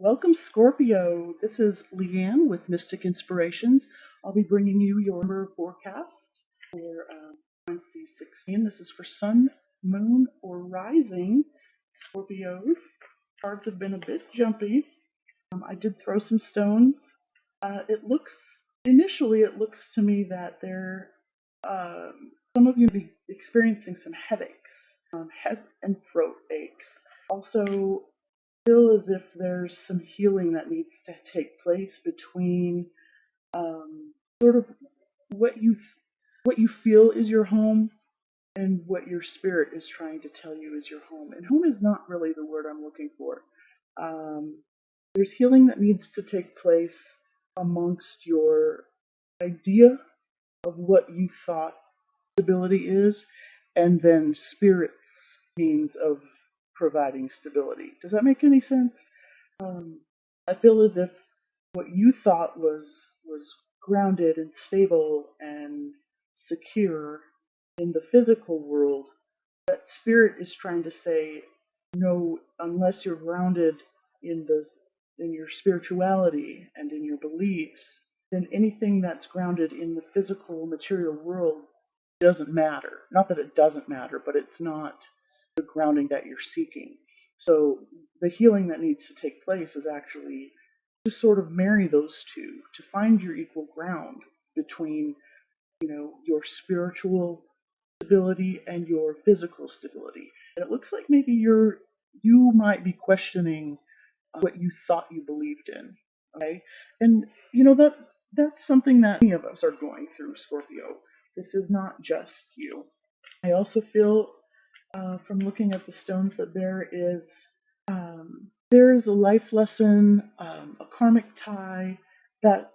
Welcome, Scorpio. This is Leanne with Mystic Inspirations. I'll be bringing you your number forecast for 2016. This is for Sun, Moon, or Rising Scorpios. Cards have been a bit jumpy. I did throw some stones. Initially, it looks to me that some of you may be experiencing some headaches, head and throat aches. Also, feel as if there's some healing that needs to take place between sort of what you what you feel is your home and what your spirit is trying to tell you is your home. And home is not really the word I'm looking for. There's healing that needs to take place amongst your idea of what you thought stability is, and then spirit's means of providing stability. Does that make any sense? I feel as if what you thought was grounded and stable and secure in the physical world, that spirit is trying to say, no, unless you're grounded in your spirituality and in your beliefs, then anything that's grounded in the physical material world doesn't matter. Not that it doesn't matter, but it's not the grounding that you're seeking. So the healing that needs to take place is actually to sort of marry those two, to find your equal ground between, your spiritual stability and your physical stability. And it looks like maybe you might be questioning what you thought you believed in. Okay, and that's something that many of us are going through, Scorpio. This is not just you. I also feel from looking at the stones that there is a life lesson, a karmic tie that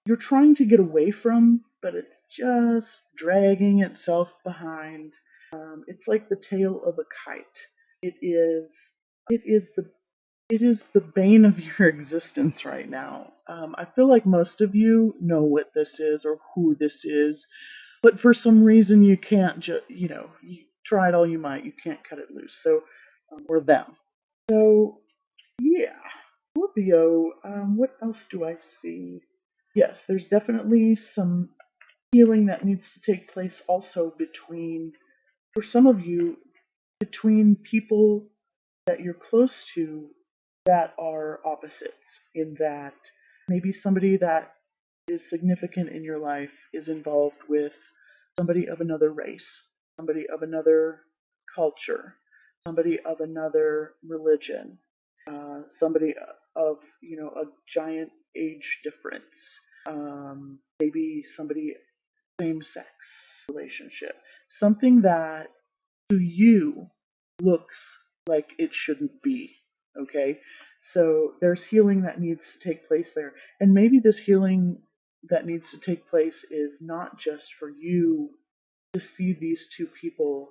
you're trying to get away from, but it's just dragging itself behind. It's like the tail of a kite. It is it is the it is the bane of your existence right now. I feel like most of you know what this is or who this is, but for some reason you can't you try it all you might, you can't cut it loose. So, or them. So, yeah. Scorpio, what else do I see? Yes, there's definitely some healing that needs to take place also for some of you, between people that you're close to that are opposites, in that maybe somebody that is significant in your life is involved with somebody of another race, somebody of another culture, somebody of another religion, somebody of a giant age difference, maybe somebody same-sex relationship, something that to you looks like it shouldn't be. Okay, so there's healing that needs to take place there, and maybe this healing that needs to take place is not just for you to see these two people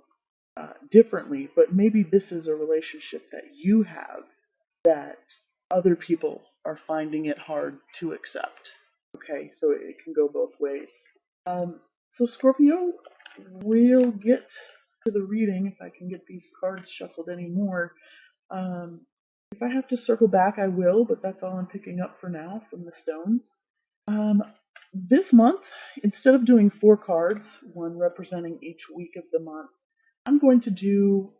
differently, but maybe this is a relationship that you have that other people are finding it hard to accept. Okay, so it can go both ways. So Scorpio, we'll get to the reading if I can get these cards shuffled anymore. If I have to circle back, I will, but that's all I'm picking up for now from the stones. This month, instead of doing 4 cards, one representing each week of the month, I'm going to do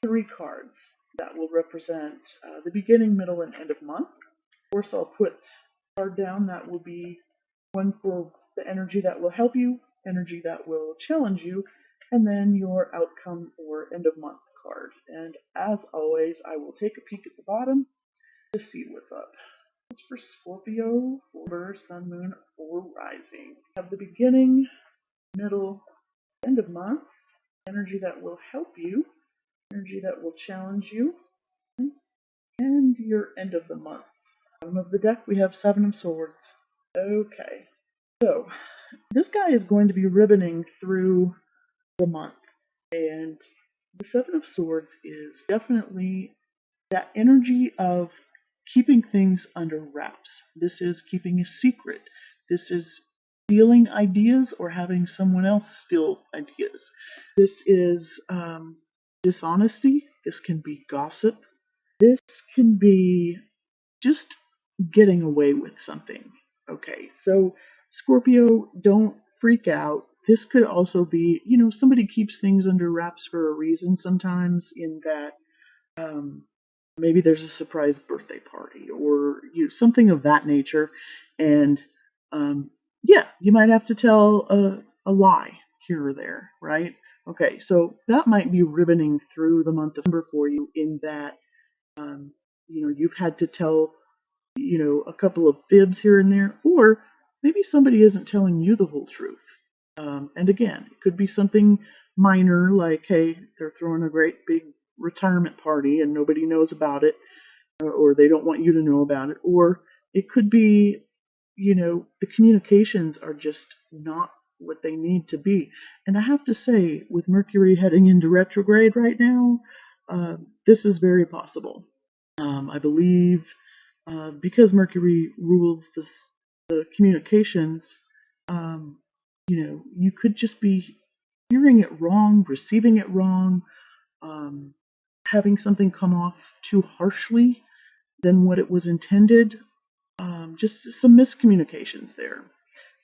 3 cards that will represent the beginning, middle, and end of month. Of course, I'll put a card down that will be one for the energy that will help you, energy that will challenge you, and then your outcome or end of month card. And as always, I will take a peek at the bottom to see what's up. This is for Scorpio, for Sun, Moon, or Rising. We have the beginning, middle, end of month, energy that will help you, energy that will challenge you, and your end of the month. Bottom of the deck, we have 7 of Swords. Okay, so this guy is going to be ribboning through the month, and the 7 of Swords is definitely that energy of keeping things under wraps. This is keeping a secret. This is stealing ideas or having someone else steal ideas. This is dishonesty. This can be gossip. This can be just getting away with something. Okay, so Scorpio, don't freak out. This could also be, somebody keeps things under wraps for a reason sometimes, in that um, maybe there's a surprise birthday party or something of that nature. And um, yeah, you might have to tell a lie here or there, right? Okay, so that might be ribboning through the month of December for you, in that um, you've had to tell a couple of fibs here and there, or maybe somebody isn't telling you the whole truth. And again, it could be something minor, like, hey, they're throwing a great big retirement party and nobody knows about it, or they don't want you to know about it. Or it could be, the communications are just not what they need to be. And I have to say, with Mercury heading into retrograde right now, this is very possible. I believe because Mercury rules the communications, you could just be hearing it wrong, receiving it wrong, um, having something come off too harshly than what it was intended. Just some miscommunications there.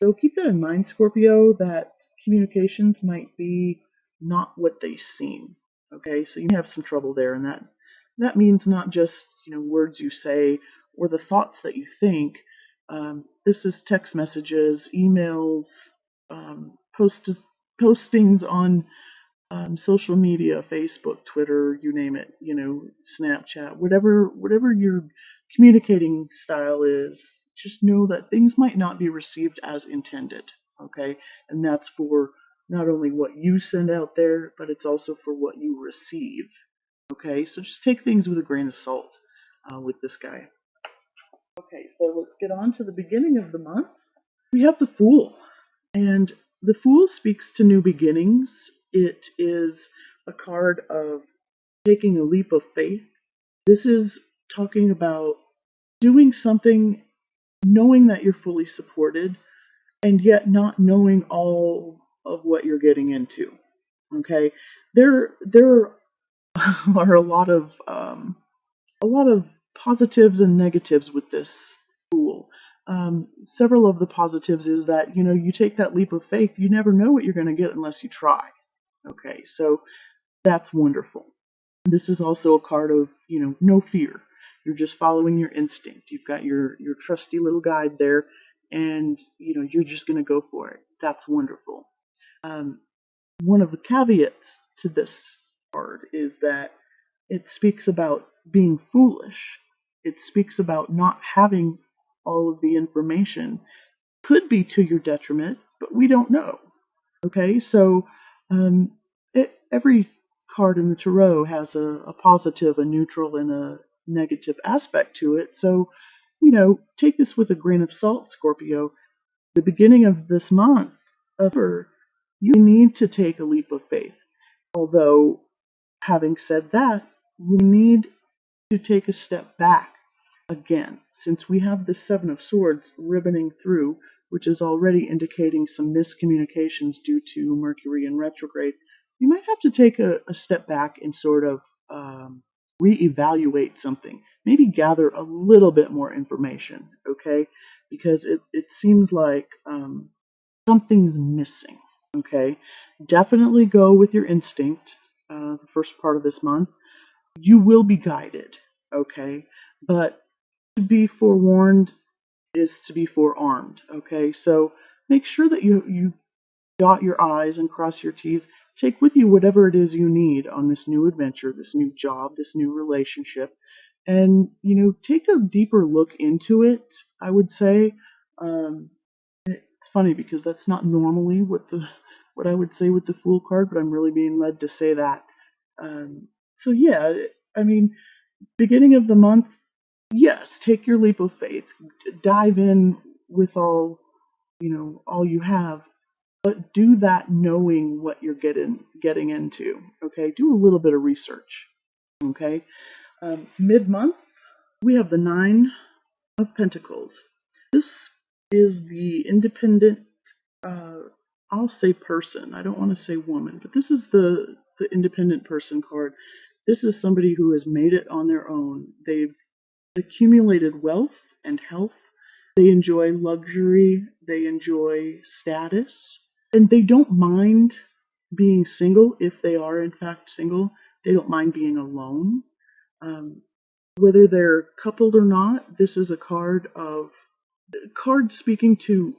So keep that in mind, Scorpio, that communications might be not what they seem. Okay, so you have some trouble there, and that means not just words you say or the thoughts that you think. This is text messages, emails, postings on social media, Facebook, Twitter, you name it, Snapchat, whatever your communicating style is. Just know that things might not be received as intended, okay? And that's for not only what you send out there, but it's also for what you receive, okay? So just take things with a grain of salt with this guy. Okay, so let's get on to the beginning of the month. We have the Fool, and the Fool speaks to new beginnings. It is a card of taking a leap of faith. This is talking about doing something, knowing that you're fully supported, and yet not knowing all of what you're getting into. Okay, there are a lot of positives and negatives with this Fool. Several of the positives is that you take that leap of faith. You never know what you're going to get unless you try. Okay, so that's wonderful. This is also a card of no fear. You're just following your instinct. You've got your trusty little guide there, and you're just going to go for it. That's wonderful. Um, One of the caveats to this card is that it speaks about being foolish. It speaks about not having all of the information. Could be to your detriment, but we don't know. Okay, so every card in the tarot has a positive, a neutral, and a negative aspect to it. So, take this with a grain of salt, Scorpio. The beginning of this month, you need to take a leap of faith. Although, having said that, you need to take a step back again, since we have the Seven of Swords ribboning through, which is already indicating some miscommunications due to Mercury in retrograde. You might have to take a step back and sort of reevaluate something, maybe gather a little bit more information, okay? Because it seems like something's missing, okay? Definitely go with your instinct the first part of this month. You will be guided, okay? But to be forewarned is to be forearmed, okay? So make sure that you dot your I's and cross your T's. Take with you whatever it is you need on this new adventure, this new job, this new relationship, and, take a deeper look into it, I would say. It's funny because that's not normally what I would say with the Fool card, but I'm really being led to say that. So yeah, I mean, beginning of the month, yes, take your leap of faith. Dive in with all you have, but do that knowing what you're getting into. Okay, do a little bit of research. Okay, mid-month we have the Nine of Pentacles. This is the independent. I'll say person. I don't want to say woman, but this is the independent person card. This is somebody who has made it on their own. They've accumulated wealth and health. They enjoy luxury. They enjoy status. And they don't mind being single if they are, in fact, single. They don't mind being alone. Um, Whether they're coupled or not, this is a card speaking to,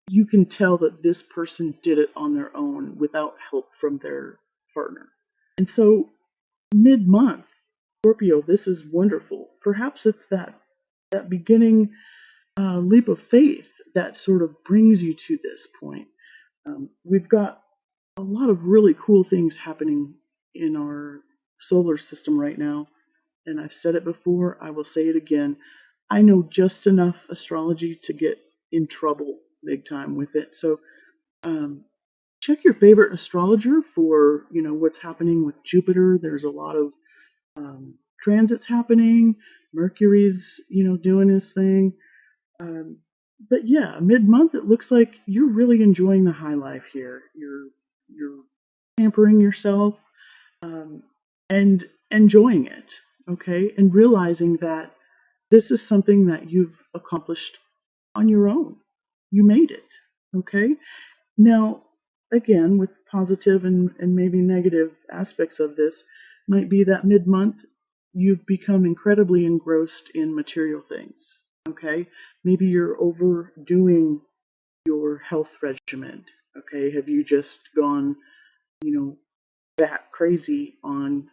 you can tell that this person did it on their own without help from their partner. And so mid-month, Scorpio, this is wonderful. Perhaps it's that beginning leap of faith that sort of brings you to this point. We've got a lot of really cool things happening in our solar system right now. And I've said it before, I will say it again. I know just enough astrology to get in trouble big time with it. So um, check your favorite astrologer for, what's happening with Jupiter. There's a lot of transits happening. Mercury's, doing his thing. Um, but yeah, mid-month, it looks like you're really enjoying the high life here. You're pampering yourself and enjoying it, okay, and realizing that this is something that you've accomplished on your own. You made it, okay. Now, again, with positive and maybe negative aspects of this, might be that mid-month you've become incredibly engrossed in material things. Okay, maybe you're overdoing your health regimen. Okay, have you just gone, you know, bat crazy on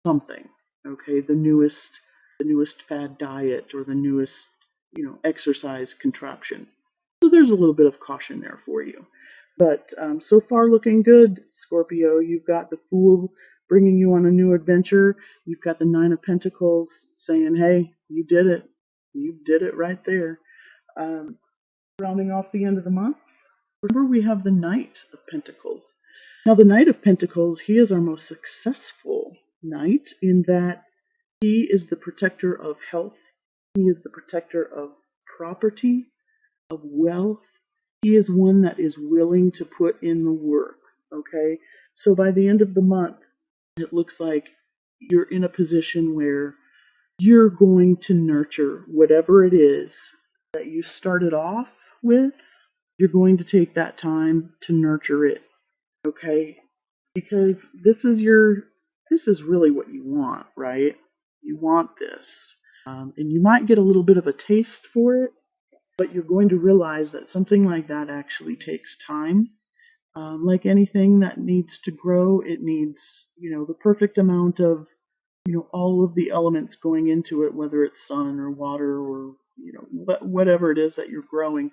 something? Okay, the newest fad diet or the newest, exercise contraption. So there's a little bit of caution there for you. But so far looking good, Scorpio. You've got the Fool bringing you on a new adventure. You've got the Nine of Pentacles saying, hey, you did it. You did it right there. Um, Rounding off the end of the month, remember we have the Knight of Pentacles. Now the Knight of Pentacles, he is our most successful knight in that he is the protector of health. He is the protector of property, of wealth. He is one that is willing to put in the work, okay? So by the end of the month, it looks like you're in a position where you're going to nurture whatever it is that you started off with. You're going to take that time to nurture it, okay? Because this is really what you want, right? You want this. And you might get a little bit of a taste for it, but you're going to realize that something like that actually takes time. Like anything that needs to grow, it needs, the perfect amount of, all of the elements going into it, whether it's sun or water or, whatever it is that you're growing.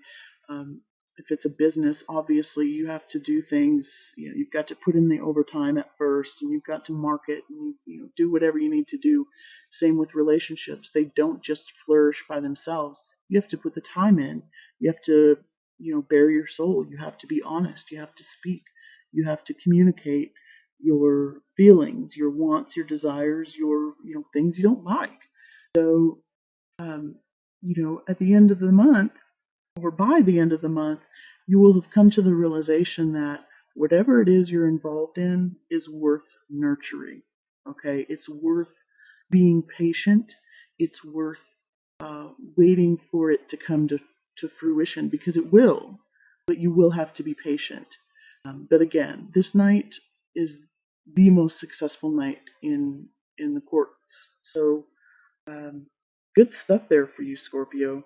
If it's a business, obviously you have to do things, you've got to put in the overtime at first, and you've got to market and, do whatever you need to do. Same with relationships. They don't just flourish by themselves. You have to put the time in. You have to, bare your soul. You have to be honest. You have to speak. You have to communicate your feelings, your wants, your desires, your, things you don't like. So, at the end of the month, or by the end of the month, you will have come to the realization that whatever it is you're involved in is worth nurturing. Okay? It's worth being patient. It's worth waiting for it to come to fruition, because it will, but you will have to be patient. But again, this night is the most successful night in the courts. So good stuff there for you, Scorpio.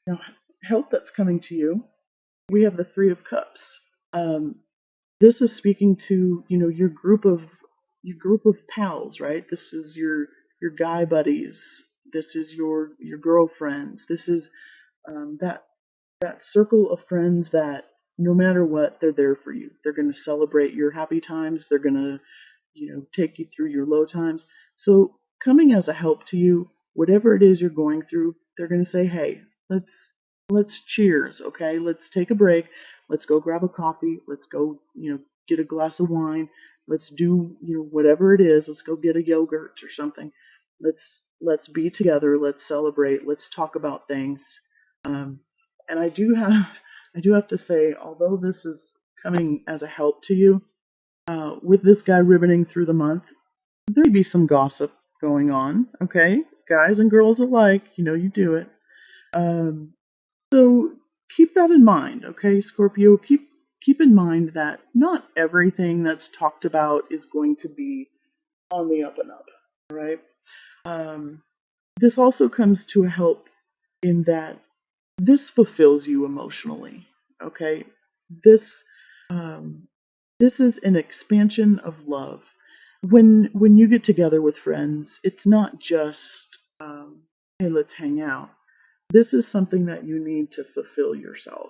Now, health that's coming to you, we have the Three of Cups. This is speaking to, your group of pals, right? This is your guy buddies. This is your girlfriends. This is that circle of friends that no matter what, they're there for you. They're going to celebrate your happy times. They're going to, take you through your low times. So coming as a help to you, whatever it is you're going through, they're going to say, hey, let's cheers, okay? Let's take a break. Let's go grab a coffee. Let's go, get a glass of wine. Let's do, whatever it is. Let's go get a yogurt or something. Let's be together. Let's celebrate. Let's talk about things. And I do have to say, although this is coming as a help to you, with this guy ribboning through the month, there may be some gossip going on, okay? guys and girls alike. You know you do it. Um, so keep that in mind, okay, Scorpio? Keep in mind that not everything that's talked about is going to be on the up and up, right? Um, this also comes to a help in that this fulfills you emotionally, okay? This um, this is an expansion of love. When you get together with friends, it's not just hey, let's hang out. This is something that you need to fulfill yourself.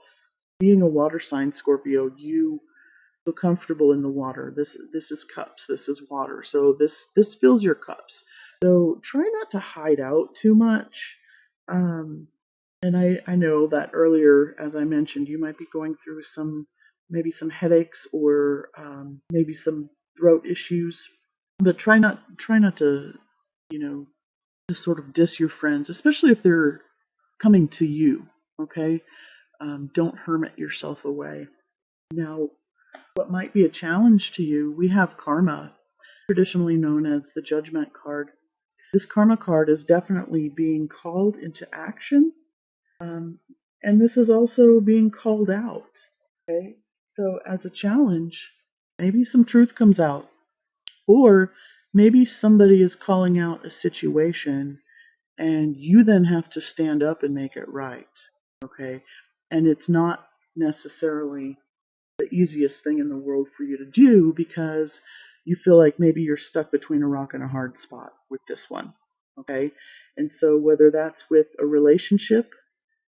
Being a water sign, Scorpio, you feel comfortable in the water. This is cups. This is water. So this fills your cups. So try not to hide out too much. Um, and I know that earlier, as I mentioned, you might be going through maybe some headaches or maybe some throat issues. But try not to, you know, to sort of diss your friends, especially if they're coming to you. Okay, don't hermit yourself away. Now, what might be a challenge to you? We have karma, traditionally known as the judgment card. This karma card is definitely being called into action. Um, and this is also being called out. Okay? So, as a challenge, maybe some truth comes out, or maybe somebody is calling out a situation, and you then have to stand up and make it right. Okay? And it's not necessarily the easiest thing in the world for you to do because you feel like maybe you're stuck between a rock and a hard spot with this one. Okay? And so, whether that's with a relationship,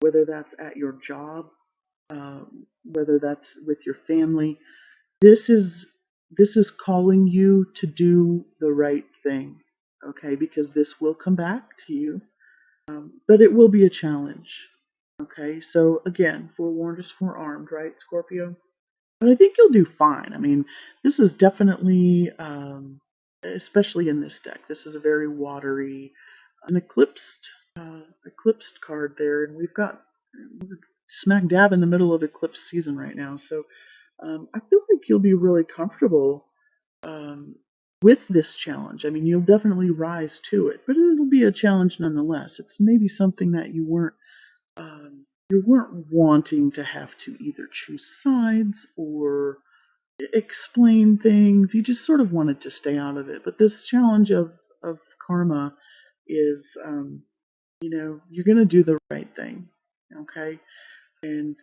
whether that's at your job, whether that's with your family. This is this is calling you to do the right thing, okay? Because this will come back to you, but it will be a challenge, okay? So again, forewarned is forearmed, right, Scorpio? But I think you'll do fine. I mean, this is definitely, especially in this deck, this is a very watery, an eclipsed card there, and we're smack dab in the middle of eclipse season right now. So I feel like you'll be really comfortable um, with this challenge. I mean, you'll definitely rise to it, but it'll be a challenge nonetheless. It's maybe something that you weren't wanting to have to either choose sides or explain things. You just sort of wanted to stay out of it. But this challenge of karma is, you're going to do the right thing, okay? And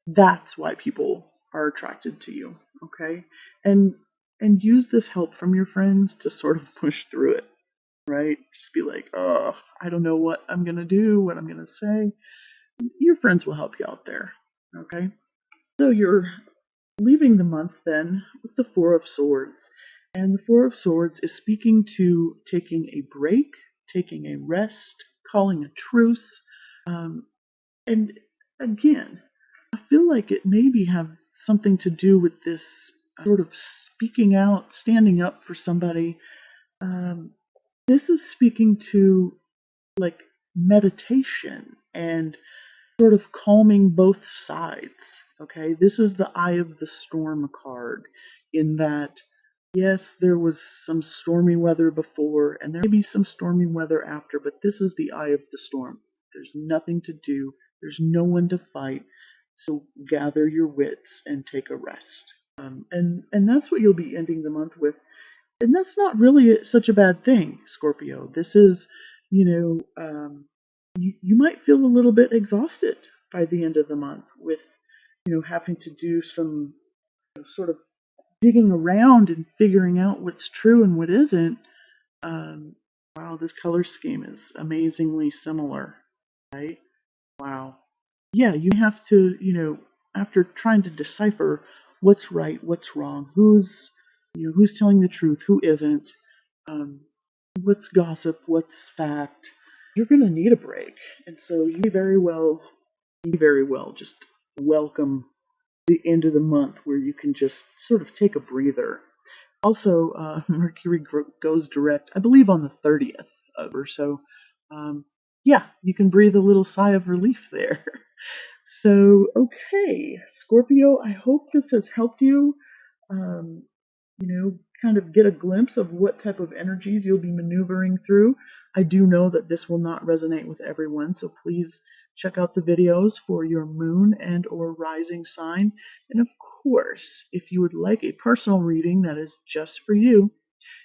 that's why people are attracted to you, okay? And use this help from your friends to sort of push through it, right? Just be like, oh, I don't know what I'm going to do, what I'm going to say. Your friends will help you out there, okay? So you're leaving the month then with the Four of Swords. And the Four of Swords is speaking to taking a break, taking a rest, calling a truce. And again, I feel like it maybe have something to do with this sort of speaking out, standing up for somebody. Um, this is speaking to like meditation and sort of calming both sides. Okay, this is the Eye of the Storm card, in that, yes, there was some stormy weather before, and there may be some stormy weather after, but this is the Eye of the Storm. There's nothing to do, there's no one to fight, so gather your wits and take a rest. And that's what you'll be ending the month with. And that's not really such a bad thing, Scorpio. This is, you you might feel a little bit exhausted by the end of the month with, having to do some sort of digging around and figuring out what's true and what isn't. Wow, this color scheme is amazingly similar, right? Wow. Yeah, you have to, after trying to decipher what's right, what's wrong, who's telling the truth, who isn't, um, what's gossip, what's fact, you're going to need a break. And so you very well just welcome the end of the month where you can just sort of take a breather. Also, Mercury goes direct, I believe, on the 30th or so. Um, yeah, you can breathe a little sigh of relief there. So, okay, Scorpio, I hope this has helped you. Um, kind of get a glimpse of what type of energies you'll be maneuvering through. I do know that this will not resonate with everyone, so please check out the videos for your moon and or rising sign. And of course, if you would like a personal reading that is just for you,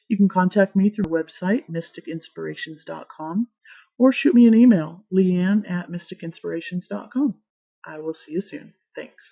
you can contact me through our website, mysticinspirations.com, or shoot me an email, leanne@mysticinspirations.com. I will see you soon. Thanks.